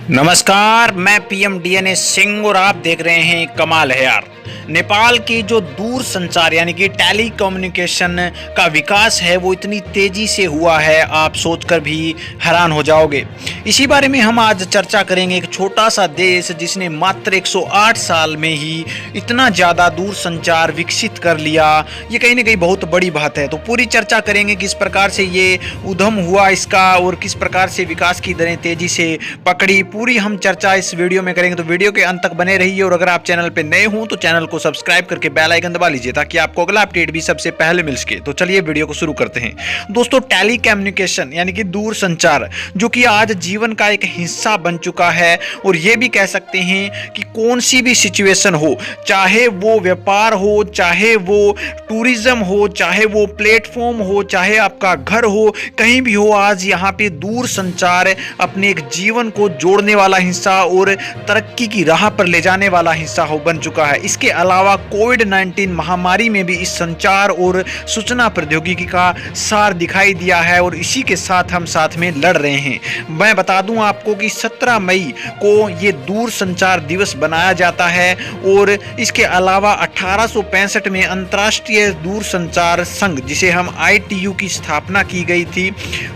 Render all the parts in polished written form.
नमस्कार, मैं PM DNA Singh और आप देख रहे हैं कमाल है यार। नेपाल की जो दूर संचार यानी कि टेली कम्युनिकेशन का विकास है वो इतनी तेजी से हुआ है, आप सोचकर भी हैरान हो जाओगे। इसी बारे में हम आज चर्चा करेंगे। एक छोटा सा देश जिसने मात्र 108 साल में ही इतना ज़्यादा दूर संचार विकसित कर लिया, ये कहीं ना कहीं बहुत बड़ी बात है। तो पूरी चर्चा करेंगे किस प्रकार से ये उद्यम हुआ इसका और किस प्रकार से विकास की दरें तेजी से पकड़ी, पूरी हम चर्चा इस वीडियो में करेंगे। तो वीडियो के अंत तक बने रहिए और अगर आप चैनल पे नए हो तो चैनल को सब्सक्राइब करके बेल आइकन दबा लीजिए ताकि आपको अगला अपडेट भी सबसे पहले मिल सके। तो चलिए वीडियो को शुरू करते हैं। दोस्तों, टेली कम्युनिकेशन यानी कि दूर संचार जो कि आज जीवन का एक हिस्सा बन चुका है, और ये भी कह सकते हैं कि कौन सी भी सिचुएशन हो, चाहे वो व्यापार हो, चाहे वो टूरिज्म हो, चाहे वो प्लेटफॉर्म हो, चाहे आपका घर हो, कहीं भी हो, आज यहाँ पे दूर संचार अपने एक जीवन को जोड़ने वाला हिस्सा और तरक्की की राह पर ले जाने वाला हिस्सा हो बन चुका है। इसके अलावा कोविड-19 महामारी में भी इस संचार और सूचना प्रौद्योगिकी का सार दिखाई दिया है और इसी के साथ हम साथ में लड़ रहे हैं। मैं बता दूं आपको कि 17 मई को ये दूर संचार दिवस बनाया जाता है और इसके अलावा 1865 में अंतर्राष्ट्रीय दूर संचार संघ, जिसे हम ITU की स्थापना की गई थी।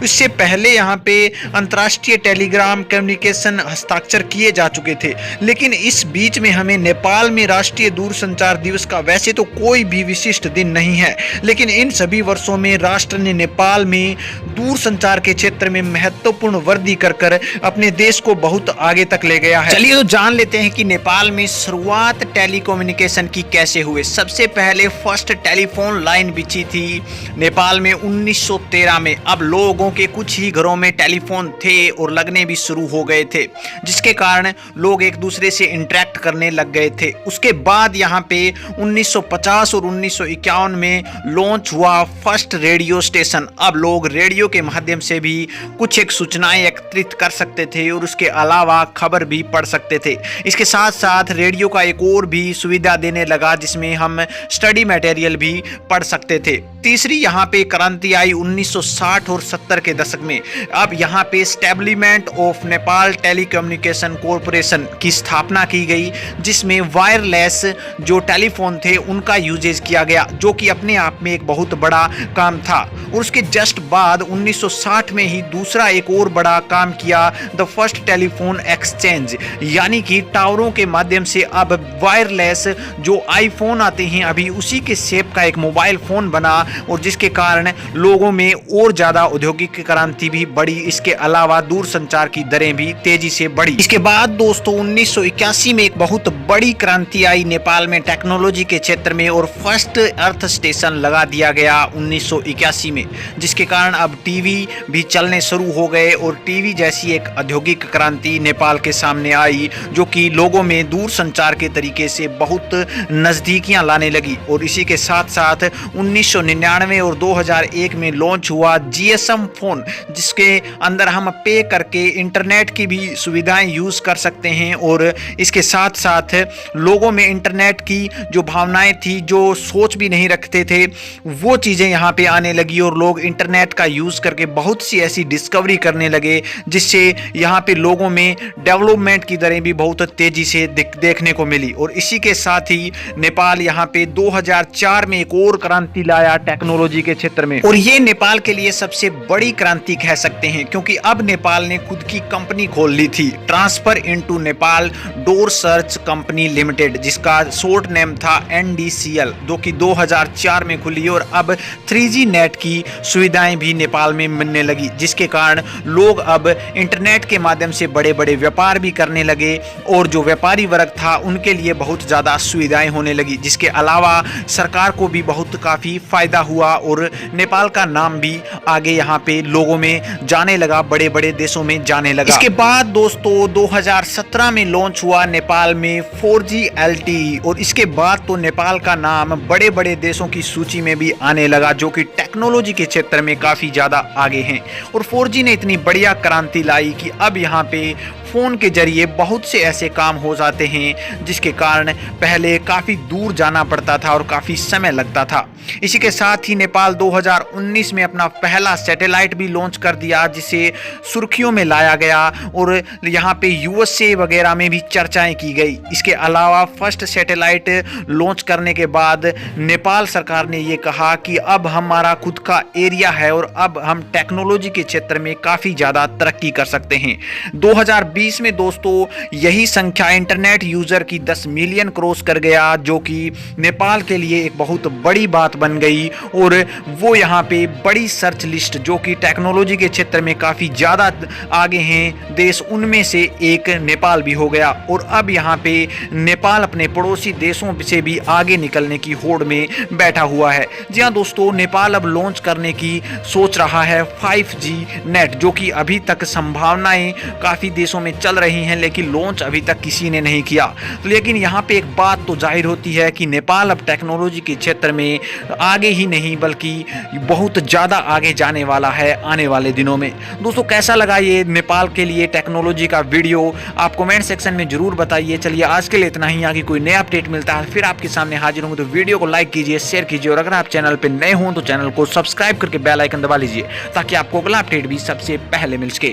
इससे पहले यहाँ पे अंतर्राष्ट्रीय टेलीग्राम कम्युनिकेशन हस्ताक्षर किए जा चुके थे, लेकिन इस बीच में हमें नेपाल में राष्ट्रीय दूर संचार दिवस का वैसे तो कोई भी विशिष्ट दिन नहीं है, लेकिन इन सभी वर्षों में राष्ट्र ने नेपाल में दूर संचार के क्षेत्र में महत्वपूर्ण वृद्धि कर अपने देश को बहुत आगे तक ले गया है। चलिए तो जान लेते हैं कि नेपाल में शुरुआत टेलीकम्युनिकेशन की कैसे हुए। सबसे पहले फर्स्ट टेलीफोन लाइन बिछी थी नेपाल में 1913 में। अब लोगों के कुछ ही घरों में टेलीफोन थे और लगने भी शुरू हो गए थे, जिसके कारण लोग एक दूसरे से इंटरेक्ट करने लग गए थे। उसके बाद यहाँ पे 1950 और 1951 में लॉन्च हुआ फर्स्ट रेडियो स्टेशन। अब लोग रेडियो के माध्यम से भी कुछ एक सूचनाएं एकत्रित कर सकते थे और उसके अलावा खबर भी पढ़ सकते थे। इसके साथ साथ रेडियो का एक और भी सुविधा देने लगा जिसमें हम स्टडी मटेरियल भी पढ़ सकते थे। तीसरी यहाँ पे क्रांति आई 1960 और 70 के दशक में। अब यहाँ पे establishment of Nepal telecommunication corporation की स्थापना की गई, जिसमें वायरलेस जो टेलीफोन थे उनका यूजेज किया गया, जो कि अपने आप में एक बहुत बड़ा काम था। और उसके जस्ट बाद 1960 में ही दूसरा एक और बड़ा काम किया, द फर्स्ट टेलीफोन एक्सचेंज, यानी कि टावरों के माध्यम से अब वायरलेस जो आईफोन आते हैं अभी उसी के शेप का एक मोबाइल फोन बना और जिसके कारण लोगों में और ज्यादा औद्योगिक क्रांति भी बढ़ी। इसके अलावा दूर संचार की दरें भी तेजी से बढ़ी। इसके बाद दोस्तों 1981 में एक बहुत बड़ी क्रांति आई नेपाल में टेक्नोलॉजी के क्षेत्र में और फर्स्ट अर्थ स्टेशन लगा दिया गया 1981 में, जिसके कारण अब टीवी भी चलने शुरू हो गए और टीवी जैसी एक औद्योगिक क्रांति नेपाल के सामने आई, जो कि लोगों में दूर संचार के तरीके से बहुत नजदीकियां लाने लगी। और इसी के साथ साथ 1999 और 2001 में लॉन्च हुआ GSM फोन, जिसके अंदर हम पे करके इंटरनेट की भी सुविधाएं यूज कर सकते हैं। और इसके साथ साथ लोगों में इंटरनेट की जो भावनाएं थी, जो सोच भी नहीं रखते थे, वो चीजें यहाँ पे आने लगी और लोग इंटरनेट का यूज करके बहुत सी ऐसी डिस्कवरी करने लगे, जिससे यहाँ पे लोगों में डेवलपमेंट की दरें भी बहुत तेजी से देखने को मिली। और इसी के साथ ही नेपाल यहाँ पे 2004 में एक और क्रांति लाया टेक्नोलॉजी के क्षेत्र में, और ये नेपाल के लिए सबसे बड़ी क्रांति कह सकते हैं, क्योंकि अब नेपाल ने खुद की कंपनी खोल ली थी, transfer into Nepal door search company limited, जिसका शॉर्ट नेम था NDCL, जो कि 2004 में खुली और अब 3G नेट की सुविधाएं भी नेपाल में मिलने लगी, जिसके कारण लोग अब इंटरनेट के माध्यम से बड़े बड़े व्यापार भी करने लगे और जो व्यापारी वर्ग था उनके लिए बहुत ज़्यादा सुविधाएं होने लगी। जिसके अलावा सरकार को भी बहुत काफ़ी फायदा हुआ और नेपाल का नाम भी आगे यहाँ पे लोगों में जाने लगा, बड़े बड़े देशों में जाने लगा। इसके बाद दोस्तों 2017 में लॉन्च हुआ नेपाल में 4G LTE, और इसके बाद तो नेपाल का नाम बड़े बड़े देशों की सूची में भी आने लगा, जो कि टेक्नोलॉजी के क्षेत्र में काफ़ी ज़्यादा आगे हैं। और 4G ने इतनी बढ़िया क्रांति लाई कि अब यहाँ पे फ़ोन के जरिए बहुत से ऐसे काम हो जाते हैं जिसके कारण पहले काफ़ी दूर जाना पड़ता था और काफ़ी समय लगता था। इसी के साथ ही नेपाल 2019 में अपना पहला सैटेलाइट भी लॉन्च कर दिया, जिसे सुर्खियों में लाया गया और यहाँ पे यूएसए वगैरह में भी चर्चाएं की गई। इसके अलावा फर्स्ट सैटेलाइट लॉन्च करने के बाद नेपाल सरकार ने ये कहा कि अब हमारा खुद का एरिया है और अब हम टेक्नोलॉजी के क्षेत्र में काफ़ी ज़्यादा तरक्की कर सकते हैं। 2020 में दोस्तों यही संख्या इंटरनेट यूज़र की 10 मिलियन क्रॉस कर गया, जो कि नेपाल के लिए एक बहुत बड़ी बात बन गई और वो यहाँ पे बड़ी सर्च लिस्ट जो कि टेक्नोलॉजी के क्षेत्र में काफ़ी ज़्यादा आगे हैं देश, उनमें से एक नेपाल भी हो गया। और अब यहाँ पे नेपाल अपने पड़ोसी देशों से भी आगे निकलने की होड़ में बैठा हुआ है। जी हाँ दोस्तों, नेपाल अब लॉन्च करने की सोच रहा है 5G नेट, जो कि अभी तक संभावनाएं काफ़ी देशों में चल रही हैं लेकिन लॉन्च अभी तक किसी ने नहीं किया। लेकिन यहाँ पे एक बात तो जाहिर होती है कि नेपाल अब टेक्नोलॉजी के क्षेत्र में आगे ही नहीं बल्कि बहुत ज़्यादा आगे जाने वाला है आने वाले दिनों में। दोस्तों कैसा लगा ये नेपाल के लिए टेक्नोलॉजी का वीडियो, आप कमेंट सेक्शन में जरूर बताइए। चलिए आज के लिए इतना ही, आगे कोई नया अपडेट मिलता है फिर आपके सामने हाजिर होंगे। तो वीडियो को लाइक कीजिए, शेयर कीजिए और अगर आप चैनल पर नए हों तो चैनल को सब्सक्राइब करके बेल आइकन दबा लीजिए ताकि आपको अगला अपडेट भी सबसे पहले मिल सके।